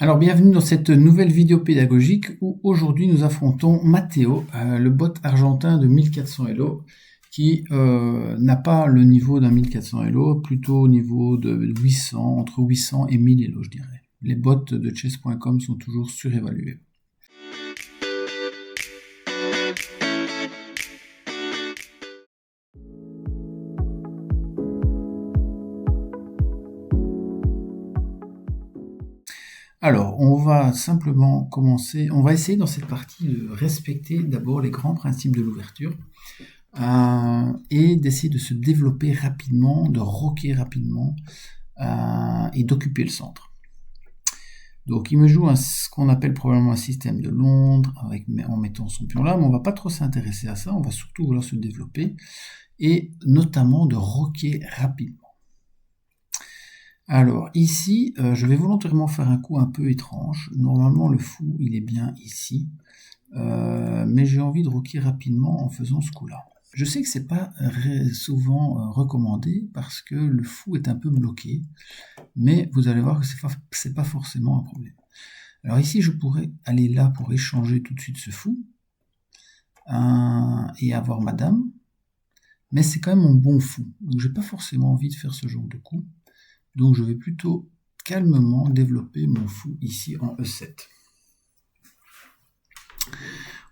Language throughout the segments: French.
Alors bienvenue dans cette nouvelle vidéo pédagogique où aujourd'hui nous affrontons Matteo, le bot argentin de 1400 Elo qui n'a pas le niveau d'un 1400 Elo, plutôt au niveau de 800, entre 800 et 1000 Elo je dirais. Les bots de chess.com sont toujours surévalués. Alors, on va simplement commencer, on va essayer dans cette partie de respecter d'abord les grands principes de l'ouverture et d'essayer de se développer rapidement, de rocker rapidement et d'occuper le centre. Donc il me joue ce qu'on appelle probablement un système de Londres en mettant son pion là, mais on va pas trop s'intéresser à ça, on va surtout vouloir se développer et notamment de rocker rapidement. Alors ici, je vais volontairement faire un coup un peu étrange. Normalement le fou il est bien ici, mais j'ai envie de rocker rapidement en faisant ce coup-là. Je sais que c'est pas souvent recommandé parce que le fou est un peu bloqué, mais vous allez voir que c'est pas forcément un problème. Alors ici je pourrais aller là pour échanger tout de suite ce fou et avoir ma dame, mais c'est quand même mon bon fou, donc j'ai pas forcément envie de faire ce genre de coup. Donc je vais plutôt calmement développer mon fou ici en E7.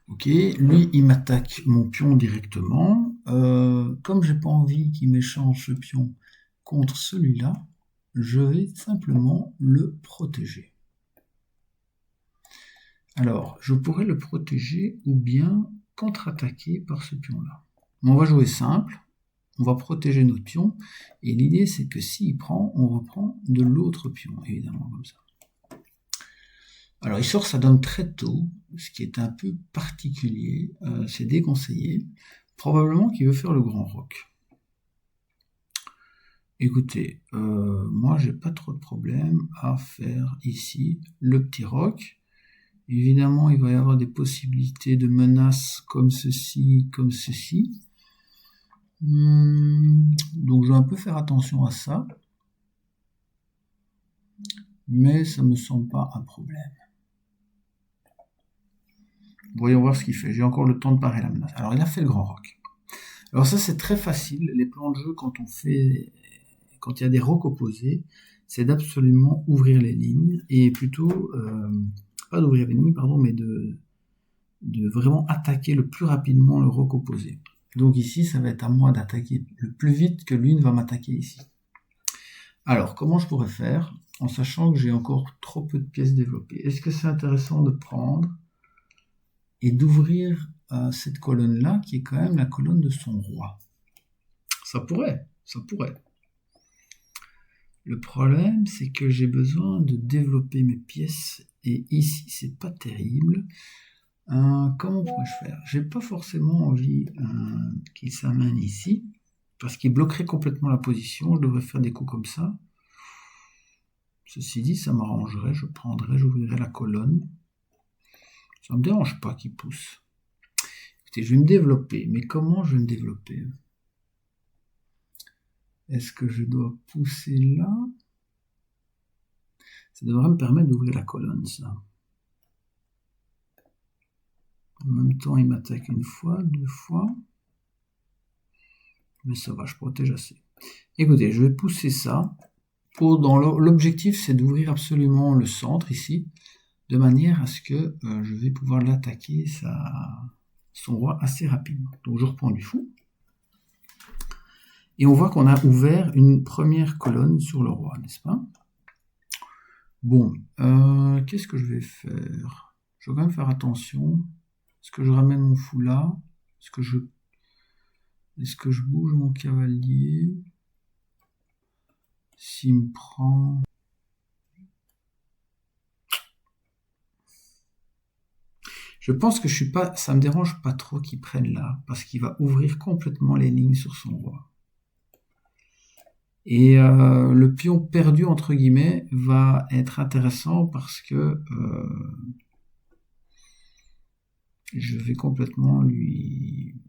Ok, lui il m'attaque mon pion directement. Comme j'ai pas envie qu'il m'échange ce pion contre celui-là, je vais simplement le protéger. Alors, je pourrais le protéger ou bien contre-attaquer par ce pion-là. On va jouer simple. On va protéger notre pion, et l'idée c'est que s'il prend, on reprend de l'autre pion, évidemment, comme ça. Alors il sort sa dame très tôt, ce qui est un peu particulier, c'est déconseillé. Probablement qu'il veut faire le grand roc. Écoutez, moi j'ai pas trop de problème à faire ici le petit roc. Évidemment, il va y avoir des possibilités de menaces comme ceci, comme ceci. Donc je vais un peu faire attention à ça, mais ça me semble pas un problème. Voyons voir ce qu'il fait. J'ai encore le temps de parer la menace. Alors il a fait le grand roc. Alors ça c'est très facile. Les plans de jeu quand il y a des rocs opposés, c'est d'absolument ouvrir les lignes et plutôt pas d'ouvrir les lignes pardon, mais de vraiment attaquer le plus rapidement le roc opposé. Donc ici, ça va être à moi d'attaquer le plus vite que lui ne va m'attaquer ici. Alors, comment je pourrais faire en sachant que j'ai encore trop peu de pièces développées? Est-ce que c'est intéressant de prendre et d'ouvrir cette colonne-là, qui est quand même la colonne de son roi? Ça pourrait. Le problème, c'est que j'ai besoin de développer mes pièces, et ici, c'est pas terrible. Comment pourrais-je faire? J'ai pas forcément envie qu'il s'amène ici, parce qu'il bloquerait complètement la position. Je devrais faire des coups comme ça. Ceci dit, ça m'arrangerait. J'ouvrirais la colonne. Ça me dérange pas qu'il pousse. Écoutez, je vais me développer. Mais comment je vais me développer? Est-ce que je dois pousser là? Ça devrait me permettre d'ouvrir la colonne, ça. En même temps, il m'attaque une fois, deux fois. Mais ça va, je protège assez. Écoutez, je vais pousser ça. L'objectif, c'est d'ouvrir absolument le centre ici, de manière à ce que je vais pouvoir l'attaquer son roi assez rapidement. Donc je reprends du fou. Et on voit qu'on a ouvert une première colonne sur le roi, n'est-ce pas? Bon, qu'est-ce que je vais faire? Je vais quand même faire attention. Est-ce que je ramène mon fou là? Est-ce que je bouge mon cavalier? S'il me prend... Je pense que ça me dérange pas trop qu'il prenne là, parce qu'il va ouvrir complètement les lignes sur son roi. Et le pion perdu, entre guillemets, va être intéressant parce que je vais complètement lui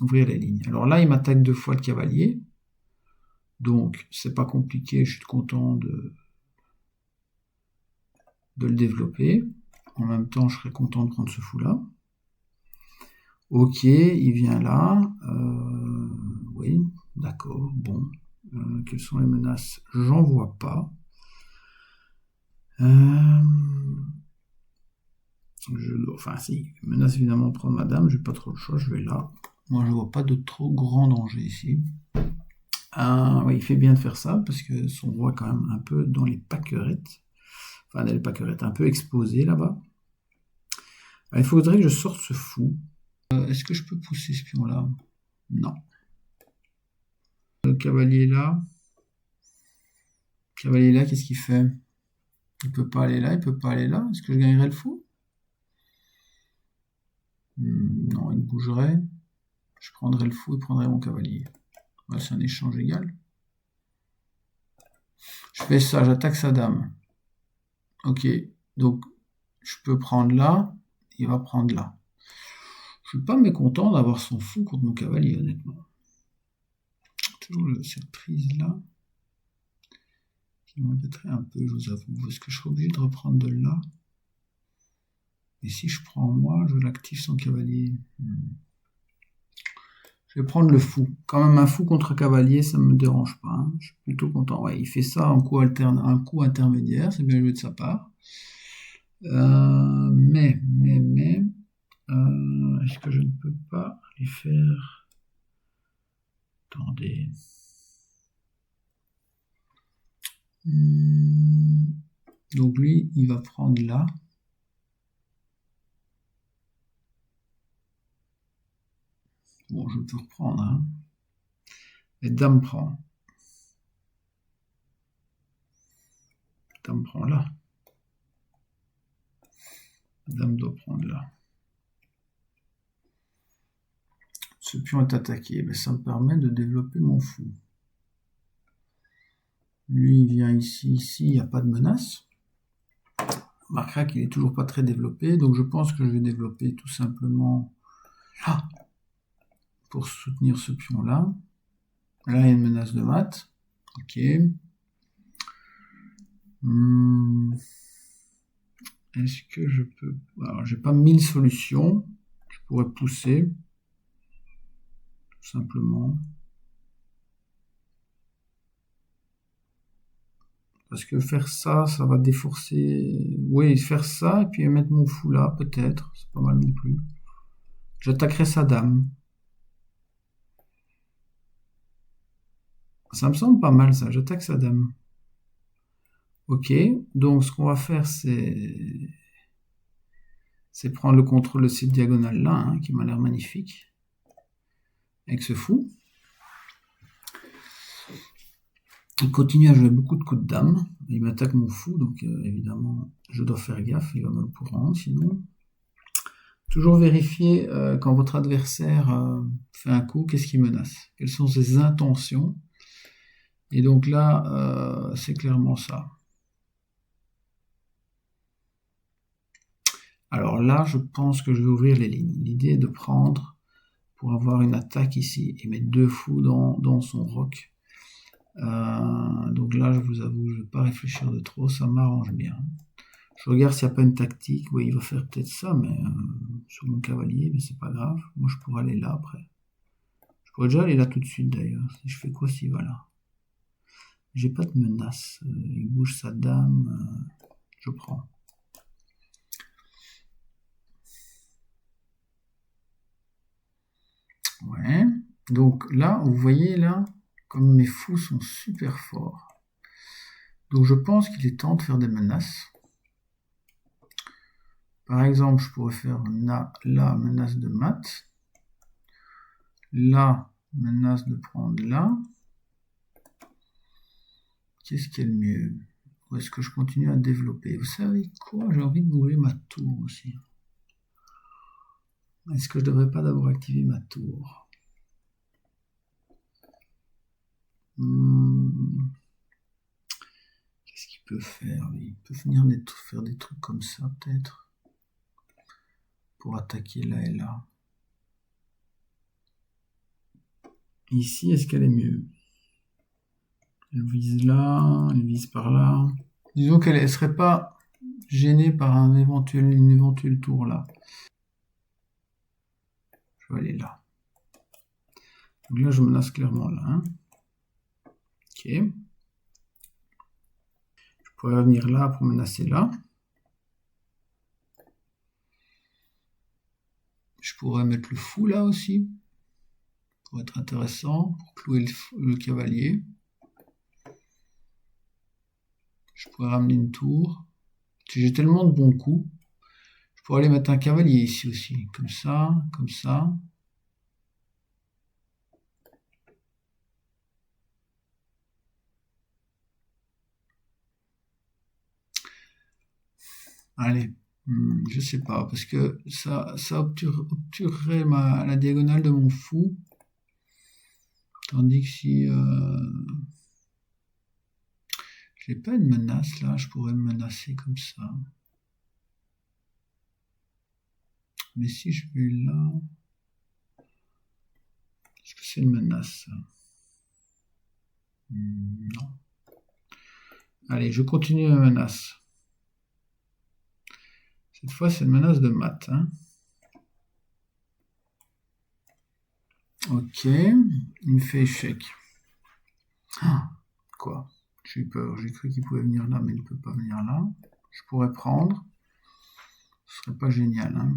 ouvrir les lignes. Alors là, il m'attaque 2 fois le cavalier. Donc, c'est pas compliqué, je suis content de le développer. En même temps, je serais content de prendre ce fou-là. Ok, il vient là. Oui, d'accord, bon. Quelles sont les menaces? J'en vois pas. Enfin, si, menace évidemment de prendre madame, j'ai pas trop le choix, je vais là. Moi, je vois pas de trop grand danger ici. Oui, il fait bien de faire ça, parce que son roi est quand même un peu dans les pâquerettes. Enfin, dans les pâquerettes, un peu exposé là-bas. Il faudrait que je sorte ce fou. Est-ce que je peux pousser ce pion-là? Non. Le cavalier là. Le cavalier là, qu'est-ce qu'il fait? Il peut pas aller là, il peut pas aller là. Est-ce que je gagnerais le fou? Non, il bougerait. Je prendrais le fou et prendrais mon cavalier. Ouais, c'est un échange égal. Je fais ça, j'attaque sa dame. Ok, donc je peux prendre là, il va prendre là. Je suis pas mécontent d'avoir son fou contre mon cavalier, honnêtement. Toujours cette prise là qui m'embêterait un peu, je vous avoue. Est-ce que je serais obligé de reprendre de là? Et si je prends moi, je l'active son cavalier. Je vais prendre le fou. Quand même un fou contre cavalier, ça me dérange pas, hein. Je suis plutôt content. Ouais, il fait ça en coup intermédiaire, c'est bien joué de sa part. Est-ce que je ne peux pas lui faire... Attendez. Donc lui, il va prendre là. Bon, je peux reprendre, hein. Et dame prend. Dame prend là. Dame doit prendre là. Ce pion est attaqué. Ben, ça me permet de développer mon fou. Lui, il vient ici, il n'y a pas de menace. On remarquera qu'il n'est toujours pas très développé, donc je pense que je vais développer tout simplement là, pour soutenir ce pion-là. Là, il y a une menace de mat. Ok. Est-ce que je peux... Alors, j'ai pas 1000 solutions. Je pourrais pousser, tout simplement. Parce que faire ça, ça va déforcer... Oui, faire ça, et puis mettre mon fou là, peut-être. C'est pas mal non plus. J'attaquerai sa dame. Ça me semble pas mal, ça. J'attaque sa dame. Ok, donc ce qu'on va faire, c'est prendre le contrôle de cette diagonale-là, hein, qui m'a l'air magnifique, avec ce fou. Il continue à jouer beaucoup de coups de dame. Il m'attaque mon fou, donc évidemment, je dois faire gaffe, il va me le prendre, sinon. Toujours vérifier quand votre adversaire fait un coup, qu'est-ce qu'il menace? Quelles sont ses intentions? Et donc là, c'est clairement ça. Alors là, je pense que je vais ouvrir les lignes. L'idée est de prendre pour avoir une attaque ici et mettre deux fous dans son roc. Donc là, je vous avoue, je ne vais pas réfléchir de trop, ça m'arrange bien. Je regarde s'il n'y a pas une tactique. Oui, il va faire peut-être ça, mais sur mon cavalier, mais c'est pas grave. Moi, je pourrais aller là après. Je pourrais déjà aller là tout de suite d'ailleurs. Si je fais quoi s'il va là? J'ai pas de menace. Il bouge sa dame. Je prends. Ouais. Donc là, vous voyez là, comme mes fous sont super forts. Donc je pense qu'il est temps de faire des menaces. Par exemple, je pourrais faire la menace de mat. La menace de prendre là. Qu'est-ce qui est le mieux? Ou est-ce que je continue à développer? Vous savez quoi? J'ai envie de bouger ma tour aussi. Est-ce que je devrais pas d'abord activer ma tour? Qu'est-ce qu'il peut faire? Il peut venir faire des trucs comme ça peut-être. Pour attaquer là et là. Ici, est-ce qu'elle est mieux? Elle vise là, elle vise par là. Disons qu'elle serait pas... gêné par une éventuelle tour là. Je vais aller là. Donc là, je menace clairement là. Hein. Ok. Je pourrais revenir là pour menacer là. Je pourrais mettre le fou là aussi. Pour être intéressant. Pour clouer le cavalier. Je pourrais ramener une tour. J'ai tellement de bons coups. Je pourrais aller mettre un cavalier ici aussi. Comme ça, comme ça. Allez, je sais pas, parce que ça obturerait la diagonale de mon fou. Tandis que si j'ai pas une menace là, je pourrais me menacer comme ça. Mais si je vais là, est-ce que c'est une menace ça? Non. Allez, je continue ma menace. Cette fois, c'est une menace de mat. Hein. Ok, il me fait échec. Ah, quoi? J'ai eu peur, j'ai cru qu'il pouvait venir là, mais il ne peut pas venir là. Je pourrais prendre. Ce serait pas génial. Hein.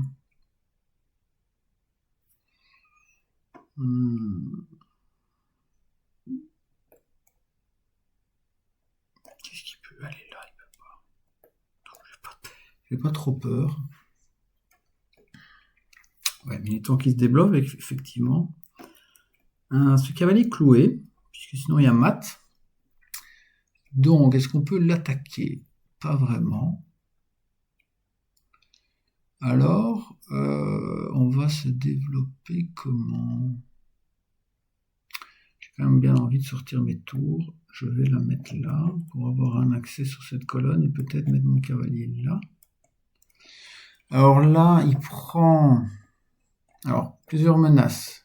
Qu'est-ce qu'il peut aller là? Il peut pas. J'ai pas trop peur. Ouais, mais il est temps qu'il se débloque, effectivement. Ce cavalier est cloué, puisque sinon il y a mat. Donc, est-ce qu'on peut l'attaquer? Pas vraiment. Alors, on va se développer comment? J'ai quand même bien envie de sortir mes tours. Je vais la mettre là, pour avoir un accès sur cette colonne, et peut-être mettre mon cavalier là. Alors là, il prend... Alors, plusieurs menaces.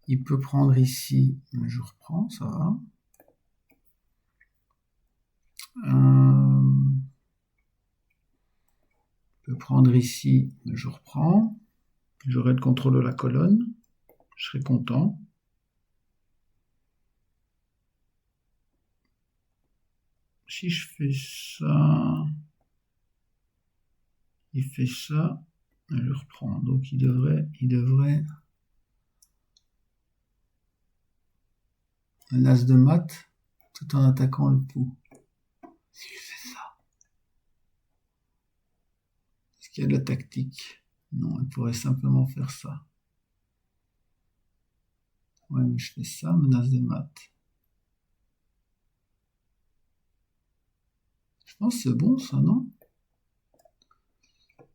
Il peut prendre ici, mais je reprends, ça va. Il peut prendre ici, mais je reprends. J'aurai le contrôle de la colonne. Je serai content. Si je fais ça, il fait ça, et je reprends. Donc il devrait un as de mat tout en attaquant le pou. Si je fais ça, est-ce qu'il y a de la tactique? Non, il pourrait simplement faire ça. Ouais, mais je fais ça, menace de mat. Je pense que c'est bon ça, non?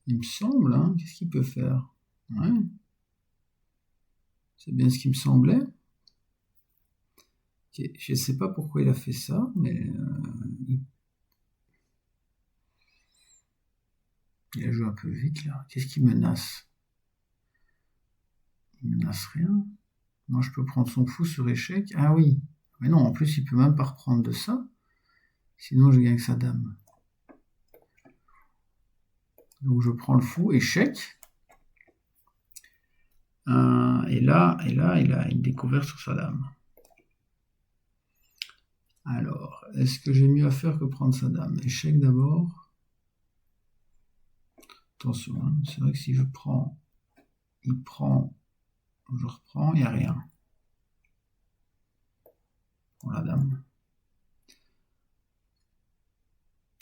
Il me semble, hein. Qu'est-ce qu'il peut faire? Ouais. C'est bien ce qui me semblait. Okay. Je ne sais pas pourquoi il a fait ça, mais il a joué un peu vite là. Qu'est-ce qu'il menace? Il menace rien. Non, je peux prendre son fou sur échec. Ah oui. Mais non, en plus, il peut même pas reprendre de ça. Sinon, je gagne sa dame. Donc, je prends le fou, échec. Et là, il a une découverte sur sa dame. Alors, est-ce que j'ai mieux à faire que prendre sa dame? Échec d'abord. Attention, hein, c'est vrai que si je prends, il prend, je reprends, il n'y a rien. Pour la dame.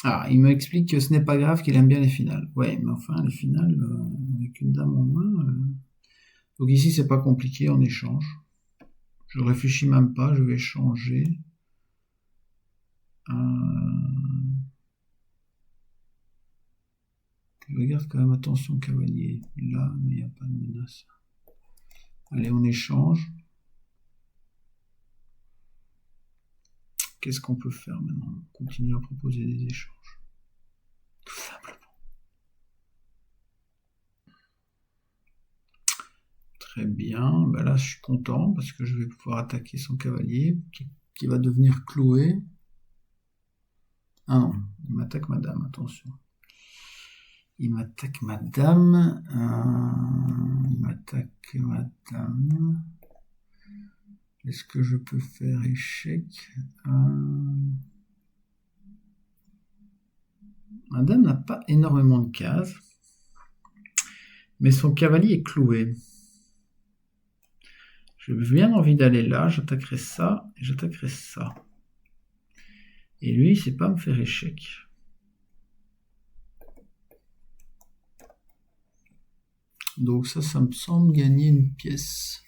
Ah, il m'explique que ce n'est pas grave, qu'il aime bien les finales. Ouais, mais enfin, les finales, avec une dame en main... Donc ici, c'est pas compliqué, on échange. Je réfléchis même pas, je vais changer. Je regarde quand même, attention, cavalier. Là, mais il n'y a pas de menace. Allez, on échange. Qu'est-ce qu'on peut faire maintenant? On continue à proposer des échanges. Tout simplement. Très bien. Ben là, je suis content parce que je vais pouvoir attaquer son cavalier qui va devenir cloué. Ah non, il m'attaque madame, attention. Il m'attaque ma dame. Il m'attaque ma dame. Est-ce que je peux faire échec? Ma dame n'a pas énormément de cases. Mais son cavalier est cloué. J'ai bien envie d'aller là. J'attaquerai ça et j'attaquerai ça. Et lui, il sait pas me faire échec. Donc ça me semble gagner une pièce.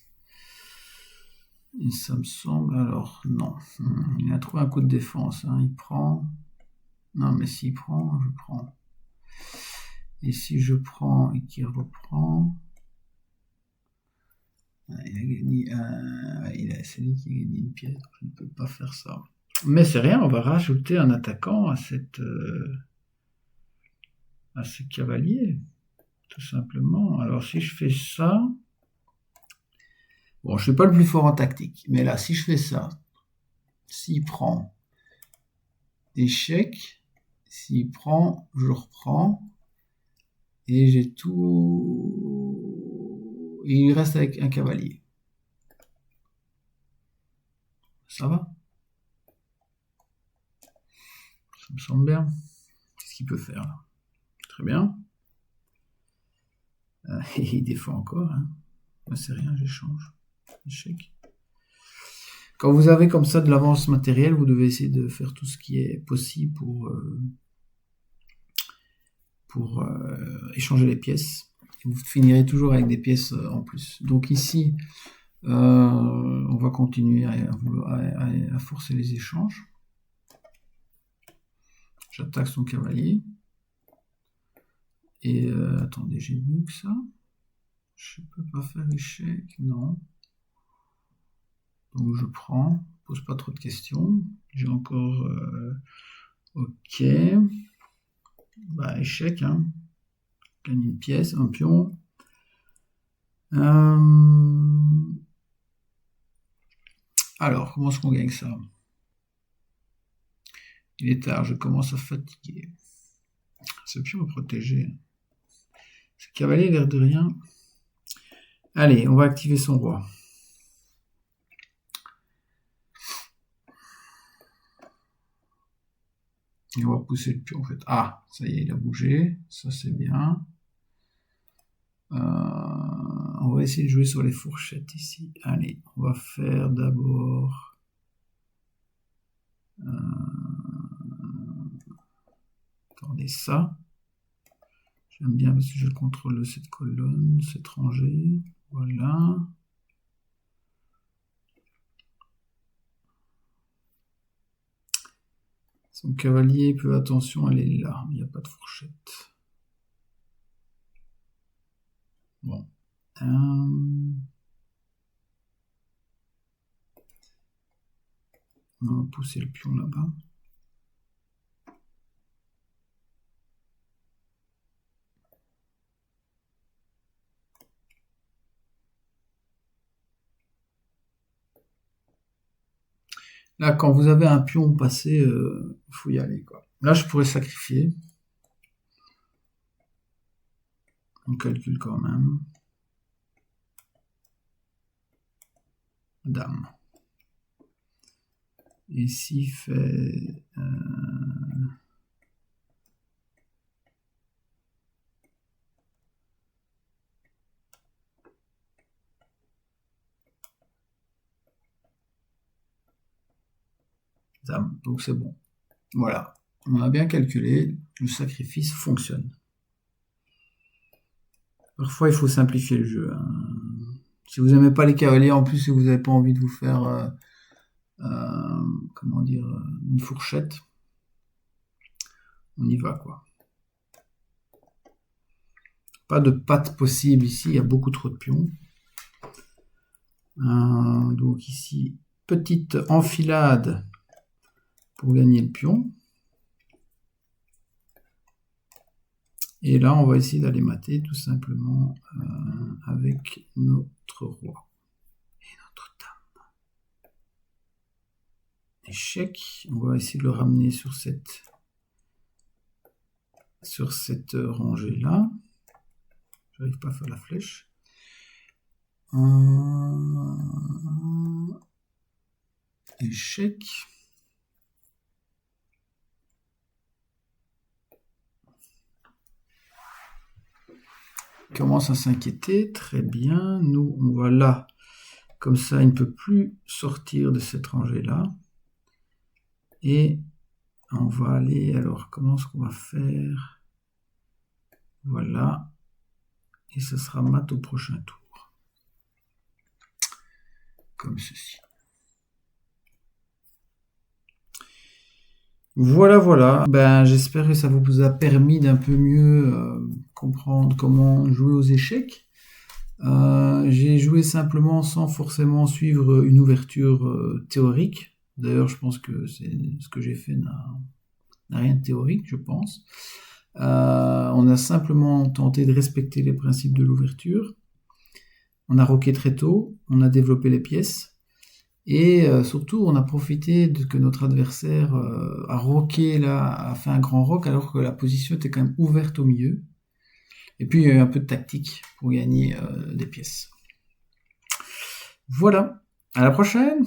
Et ça me semble... Alors, non. Il a trouvé un coup de défense. Hein. Il prend... Non, mais s'il prend, je prends. Et si je prends et qu'il reprend... Il a gagné... c'est lui qui a gagné une pièce. Je ne peux pas faire ça. Mais c'est rien, on va rajouter un attaquant à ce cavalier. Tout simplement. Alors si je fais ça... Bon, je suis pas le plus fort en tactique. Mais là, si je fais ça... S'il prend... Échec... S'il prend, je reprends. Et j'ai tout... Et il reste avec un cavalier. Ça va? Ça me semble bien. Qu'est-ce qu'il peut faire là? Très bien. Il défend encore. Hein. C'est rien, j'échange. Échec. Quand vous avez comme ça de l'avance matérielle, vous devez essayer de faire tout ce qui est possible pour échanger les pièces. Et vous finirez toujours avec des pièces en plus. Donc ici, on va continuer à forcer les échanges. J'attaque son cavalier. Et attendez, j'ai mieux que ça. Je peux pas faire échec, non. Donc je prends, pose pas trop de questions. J'ai encore ok. Bah échec, hein. Gagne une pièce, un pion. Alors, comment est-ce qu'on gagne ça? Il est tard, je commence à fatiguer. Ce pion est protégé. Ce cavalier, l'air de rien. Allez, on va activer son roi. Et on va pousser le pion en fait. Ah, ça y est, il a bougé. Ça c'est bien. On va essayer de jouer sur les fourchettes ici. Allez, on va faire d'abord... Attendez ça. J'aime bien parce que je contrôle cette colonne, cet rangé. Voilà. Son cavalier peut, attention, elle est là. Il n'y a pas de fourchette. Bon. On va pousser le pion là-bas. Là, quand vous avez un pion passé, il faut y aller, quoi. Là, je pourrais sacrifier. On calcule quand même. Dame. Et s'il fait... dame, donc c'est bon. Voilà. On a bien calculé. Le sacrifice fonctionne. Parfois, il faut simplifier le jeu. Hein. Si vous n'aimez pas les cavaliers, en plus, si vous n'avez pas envie de vous faire... comment dire, une fourchette, on y va quoi. Pas de patte possible ici, il y a beaucoup trop de pions. Donc ici, petite enfilade pour gagner le pion. Et là, on va essayer d'aller mater tout simplement avec notre roi et notre dame. Échec, on va essayer de le ramener sur cette sur cette rangée-là. J'arrive pas à faire la flèche. Échec. Il commence à s'inquiéter. Très bien. Nous, on va là. Comme ça, il ne peut plus sortir de cette rangée-là. Et on va aller... Alors, comment est-ce qu'on va faire? Voilà. Et ce sera mat au prochain tour. Comme ceci. Voilà. Ben, j'espère que ça vous a permis d'un peu mieux comprendre comment jouer aux échecs. J'ai joué simplement sans forcément suivre une ouverture théorique. D'ailleurs, je pense que ce que j'ai fait n'a rien de théorique, je pense. On a simplement tenté de respecter les principes de l'ouverture. On a roqué très tôt, on a développé les pièces. Et surtout, on a profité de que notre adversaire a roqué là, a fait un grand rock alors que la position était quand même ouverte au milieu. Et puis, il y a eu un peu de tactique pour gagner des pièces. Voilà, à la prochaine!